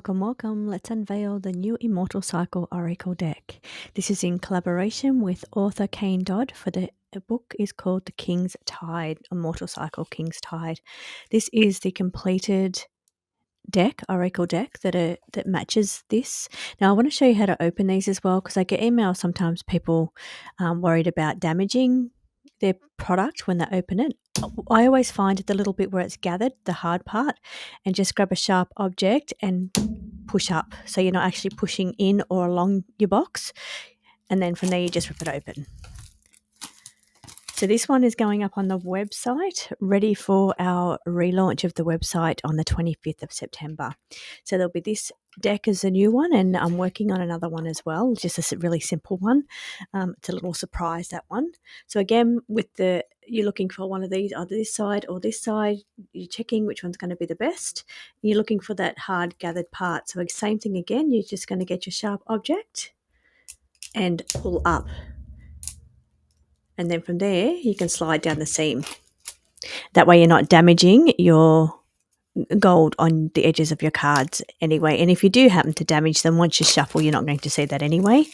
Welcome, welcome. Let's unveil the new Immortal Cycle Oracle deck. This is in collaboration with author Kane Dodd for the book is called The King's Tide, Immortal Cycle King's Tide. This is the completed deck, Oracle deck that matches this. Now I want to show you how to open these as well because I get emails sometimes people worried about damaging their product when they open it. I always find the little bit where it's gathered, the hard part, and just grab a sharp object and push up. So you're not actually pushing in or along your box. And then from there, you just rip it open. So this one is going up on the website, ready for our relaunch of the website on the 25th of September. So there'll be this deck as a new one, and I'm working on another one as well, just a really simple one. It's a little surprise, that one. So again, you're looking for one of these, either this side or this side. You're checking which one's going to be the best. You're looking for that hard gathered part. So same thing again, you're just going to get your sharp object and pull up. And then from there, you can slide down the seam. That way you're not damaging your gold on the edges of your cards anyway. And if you do happen to damage them, once you shuffle, you're not going to see that anyway.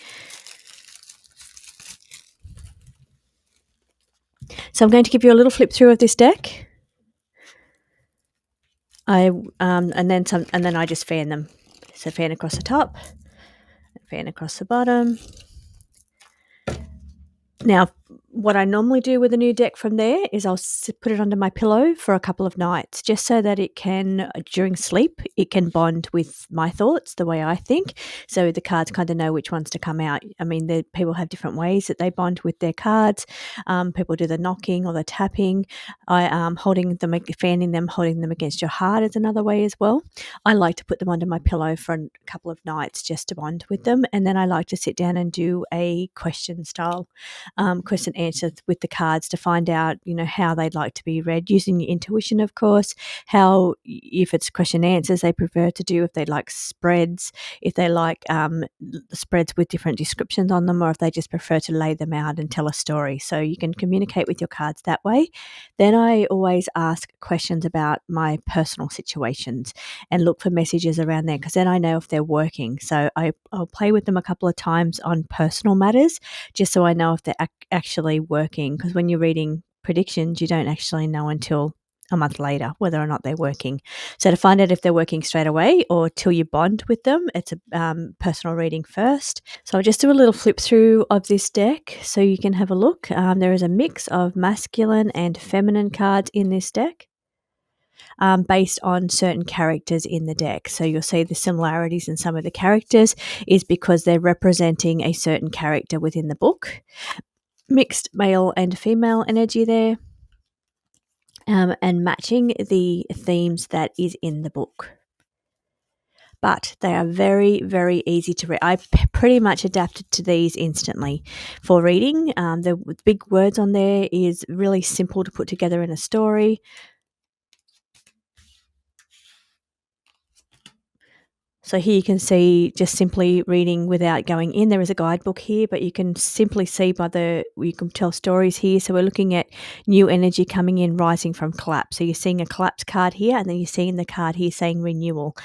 So I'm going to give you a little flip through of this deck. And then I just fan them. So fan across the top, fan across the bottom. Now, what I normally do with a new deck from there is I'll put it under my pillow for a couple of nights just so that it can, during sleep, it can bond with my thoughts the way I think. So the cards kind of know which ones to come out. I mean, people have different ways that they bond with their cards. People do the knocking or the tapping. Holding them, fanning them, holding them against your heart is another way as well. I like to put them under my pillow for a couple of nights just to bond with them. And then I like to sit down and do a question style question answer with the cards to find out, how they'd like to be read using your intuition, of course, how, if it's question answers, they prefer to do, if they like spreads, if they like spreads with different descriptions on them, or if they just prefer to lay them out and tell a story. So you can communicate with your cards that way. Then I always ask questions about my personal situations and look for messages around there because then I know if they're working. So I'll play with them a couple of times on personal matters just so I know if they're actually working, because when you're reading predictions, you don't actually know until a month later whether or not they're working. So to find out if they're working straight away or till you bond with them, it's a personal reading first. So I'll just do a little flip through of this deck so you can have a look. There is a mix of masculine and feminine cards in this deck. Based on certain characters in the deck. So you'll see the similarities in some of the characters is because they're representing a certain character within the book. Mixed male and female energy there, and matching the themes that is in the book. But they are very, very easy to read. I pretty much adapted to these instantly for reading. The big words on there is really simple to put together in a story. So here you can see just simply reading without going in. There is a guidebook here, but you can simply see you can tell stories here. So we're looking at new energy coming in, rising from collapse. So you're seeing a collapse card here, and then you're seeing the card here saying renewal.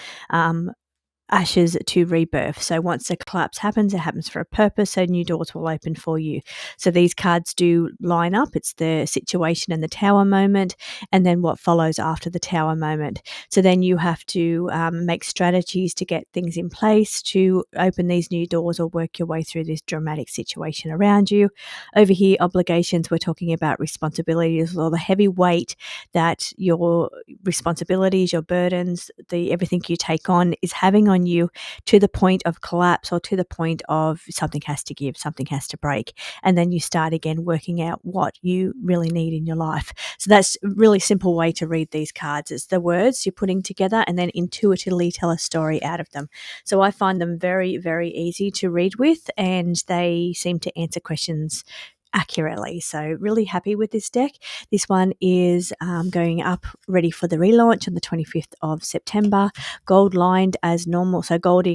Ashes to rebirth. So once the collapse happens, it happens for a purpose, so new doors will open for you. So these cards do line up. It's the situation and the tower moment, and then what follows after the tower moment. So then you have to make strategies to get things in place to open these new doors or work your way through this dramatic situation around you. Over here, obligations, we're talking about responsibilities or the heavy weight that your responsibilities, your burdens, everything you take on is having on you to the point of collapse or to the point of something has to give, something has to break. And then you start again working out what you really need in your life. So that's a really simple way to read these cards. It's the words you're putting together and then intuitively tell a story out of them. So I find them very, very easy to read with, and they seem to answer questions accurately. So really happy with this deck. This one is going up ready for the relaunch on the 25th of September. Gold lined as normal, so gold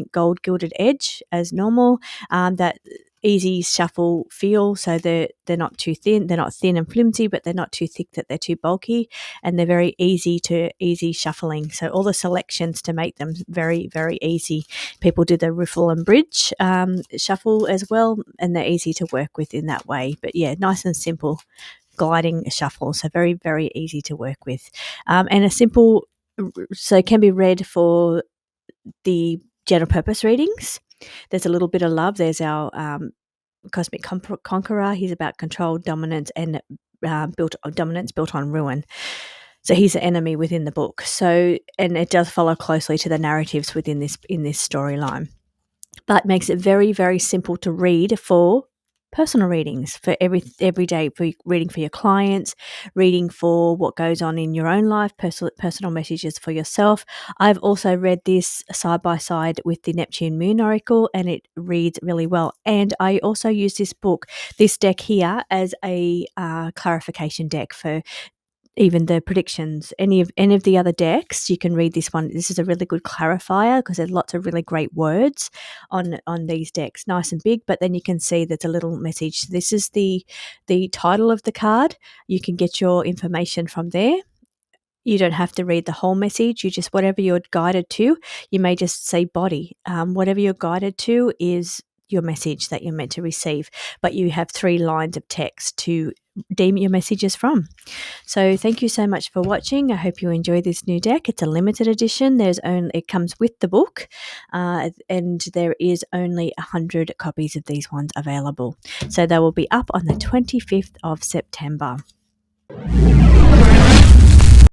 gilded edge as normal. That easy shuffle feel, so they're not too thin. They're not thin and flimsy, but they're not too thick that they're too bulky, and they're very easy shuffling. So all the selections to make them very, very easy. People do the riffle and bridge shuffle as well, and they're easy to work with in that way. But yeah, nice and simple gliding shuffle, so very, very easy to work with, and a simple, so it can be read for the general purpose readings. There's a little bit of love. There's our cosmic conqueror. He's about control, dominance, and dominance built on ruin. So he's an enemy within the book. So, and it does follow closely to the narratives within this storyline, but makes it very, very simple to read for personal readings, for every day, for reading for your clients, reading for what goes on in your own life, personal messages for yourself. I've also read this side by side with the Neptune Moon Oracle, and it reads really well. And I also use this deck here, as a clarification deck for even the predictions. Any of the other decks, you can read this one. This is a really good clarifier because there's lots of really great words on these decks, nice and big, but then you can see there's a little message. This is the title of the card. You can get your information from there. You don't have to read the whole message. You just, whatever you're guided to, you may just say body. Whatever you're guided to is your message that you're meant to receive, but you have 3 lines of text to deem your messages from. So thank you so much for watching. I hope you enjoy this new deck. It's a limited edition. It comes with the book, and there is only 100 copies of these ones available. So they will be up on the 25th of September.